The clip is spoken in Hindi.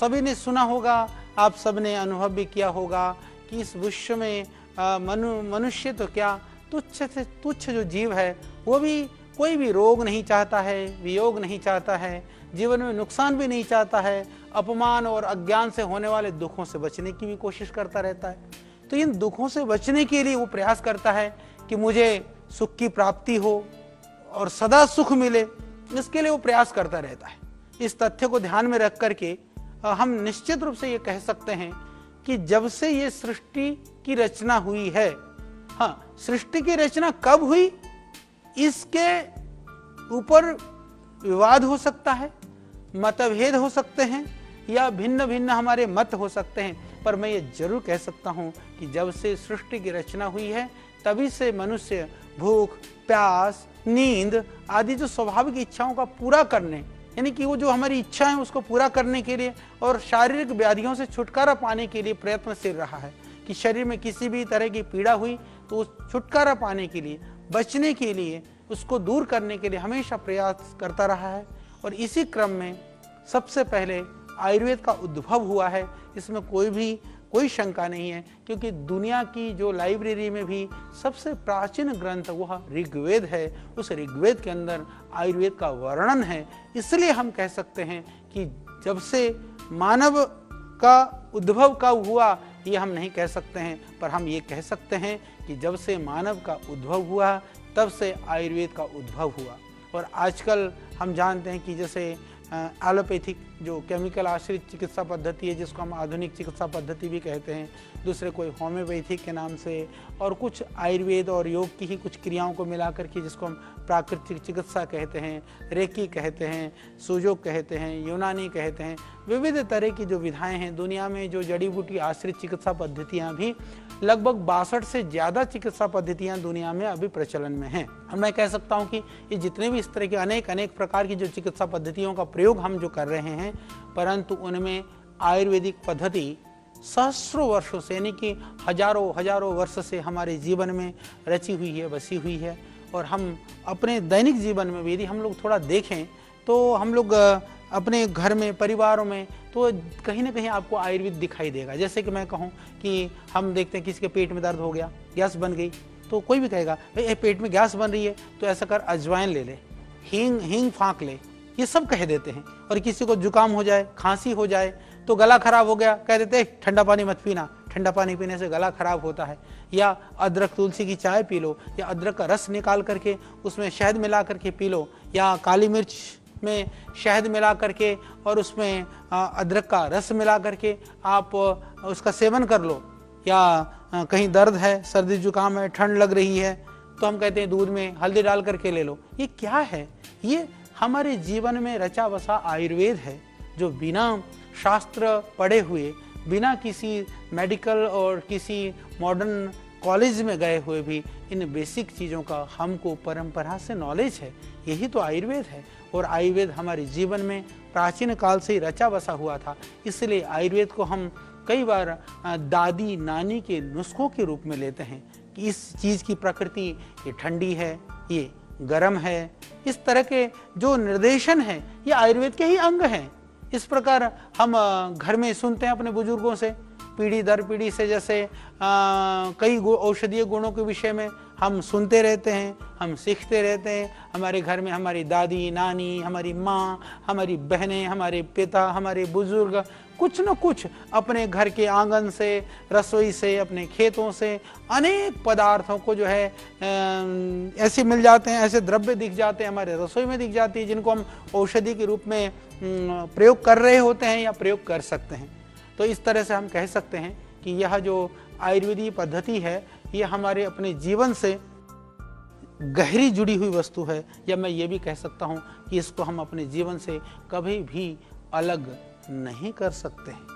सभी ने सुना होगा, आप सबने अनुभव भी किया होगा कि इस विश्व में मनुष्य तो क्या तुच्छ से तुच्छ जो जीव है वो भी कोई भी रोग नहीं चाहता है, वियोग नहीं चाहता है, जीवन में नुकसान भी नहीं चाहता है, अपमान और अज्ञान से होने वाले दुखों से बचने की भी कोशिश करता रहता है। तो इन दुखों से बचने के लिए वो प्रयास करता है कि मुझे सुख की प्राप्ति हो और सदा सुख मिले, इसके लिए वो प्रयास करता रहता है। इस तथ्य को ध्यान में रख करके हम निश्चित रूप से ये कह सकते हैं कि जब से ये सृष्टि की रचना हुई है, हाँ, सृष्टि की रचना कब हुई इसके ऊपर विवाद हो सकता है, मतभेद हो सकते हैं या भिन्न भिन्न हमारे मत हो सकते हैं, पर मैं ये जरूर कह सकता हूं कि जब से सृष्टि की रचना हुई है तभी से मनुष्य भूख, प्यास, नींद आदि जो स्वाभाविक इच्छाओं का पूरा करने, यानी कि वो जो हमारी इच्छा है उसको पूरा करने के लिए और शारीरिक व्याधियों से छुटकारा पाने के लिए प्रयत्नशील रहा है कि शरीर में किसी भी तरह की पीड़ा हुई तो उस छुटकारा पाने के लिए, बचने के लिए, उसको दूर करने के लिए हमेशा प्रयास करता रहा है। और इसी क्रम में सबसे पहले आयुर्वेद का उद्भव हुआ है, इसमें कोई शंका नहीं है, क्योंकि दुनिया की जो लाइब्रेरी में भी सबसे प्राचीन ग्रंथ वह ऋग्वेद है, उस ऋग्वेद के अंदर आयुर्वेद का वर्णन है। इसलिए हम कह सकते हैं कि जब से मानव का उद्भव कब हुआ ये हम नहीं कह सकते हैं, पर हम ये कह सकते हैं कि जब से मानव का उद्भव हुआ तब से आयुर्वेद का उद्भव हुआ। और आजकल हम जानते हैं कि जैसे एलोपैथिक जो केमिकल आश्रित चिकित्सा पद्धति है, जिसको हम आधुनिक चिकित्सा पद्धति भी कहते हैं, दूसरे कोई होम्योपैथिक के नाम से, और कुछ आयुर्वेद और योग की ही कुछ क्रियाओं को मिलाकर के जिसको हम प्राकृतिक चिकित्सा कहते हैं, रेकी कहते हैं, सुजोग कहते हैं, यूनानी कहते हैं, विविध तरह की जो विधाएं हैं। दुनिया में जो जड़ी बूटी आश्रित चिकित्सा पद्धतियाँ भी लगभग 62 से ज़्यादा चिकित्सा पद्धतियाँ दुनिया में अभी प्रचलन में हैं। और मैं कह सकता हूँ कि ये जितने भी इस तरह के अनेक प्रकार की जो चिकित्सा पद्धतियों का प्रयोग हम जो कर रहे हैं, परंतु उनमें आयुर्वेदिक पद्धति सहस्रों वर्षों से, यानी कि हजारों वर्ष से हमारे जीवन में रची हुई है, बसी हुई है। और हम अपने दैनिक जीवन में भी यदि हम लोग थोड़ा देखें तो हम लोग अपने घर में, परिवारों में, तो कहीं ना कहीं आपको आयुर्वेद दिखाई देगा। जैसे कि मैं कहूँ कि हम देखते हैं किसी के पेट में दर्द हो गया, गैस बन गई, तो कोई भी कहेगा भाई पेट में गैस बन रही है तो ऐसा कर अजवाइन ले ले, हींग फाँक ले, ये सब कह देते हैं। और किसी को जुकाम हो जाए, खांसी हो जाए, तो गला खराब हो गया, कह देते हैं ठंडा पानी मत पीना, ठंडा पानी पीने से गला खराब होता है। या अदरक तुलसी की चाय पी लो, या अदरक का रस निकाल करके उसमें शहद मिला करके पी लो, या काली मिर्च में शहद मिला करके और उसमें अदरक का रस मिला करके आप उसका सेवन कर लो। या कहीं दर्द है, सर्दी जुकाम है, ठंड लग रही है, तो हम कहते हैं दूध में हल्दी डाल करके ले लो। ये क्या है? ये हमारे जीवन में रचा बसा आयुर्वेद है, जो बिना शास्त्र पढ़े हुए, बिना किसी मेडिकल और किसी मॉडर्न कॉलेज में गए हुए भी इन बेसिक चीज़ों का हमको परंपरा से नॉलेज है। यही तो आयुर्वेद है। और आयुर्वेद हमारे जीवन में प्राचीन काल से ही रचा बसा हुआ था। इसलिए आयुर्वेद को हम कई बार दादी नानी के नुस्खों के रूप में लेते हैं कि इस चीज़ की प्रकृति ये ठंडी है, ये गर्म है। इस तरह के जो निर्देशन है ये आयुर्वेद के ही अंग हैं। इस प्रकार हम घर में सुनते हैं अपने बुजुर्गों से, पीढ़ी दर पीढ़ी से, जैसे कई औषधीय गुणों के विषय में हम सुनते रहते हैं, हम सीखते रहते हैं। हमारे घर में हमारी दादी, नानी, हमारी माँ, हमारी बहनें, हमारे पिता, हमारे बुजुर्ग कुछ न कुछ अपने घर के आंगन से, रसोई से, अपने खेतों से अनेक पदार्थों को जो है ऐसे मिल जाते हैं, ऐसे द्रव्य दिख जाते हैं, हमारे रसोई में दिख जाती है, जिनको हम औषधि के रूप में प्रयोग कर रहे होते हैं या प्रयोग कर सकते हैं। तो इस तरह से हम कह सकते हैं कि यह जो आयुर्वेदीय पद्धति है ये हमारे अपने जीवन से गहरी जुड़ी हुई वस्तु है, या मैं ये भी कह सकता हूँ कि इसको हम अपने जीवन से कभी भी अलग नहीं कर सकते हैं।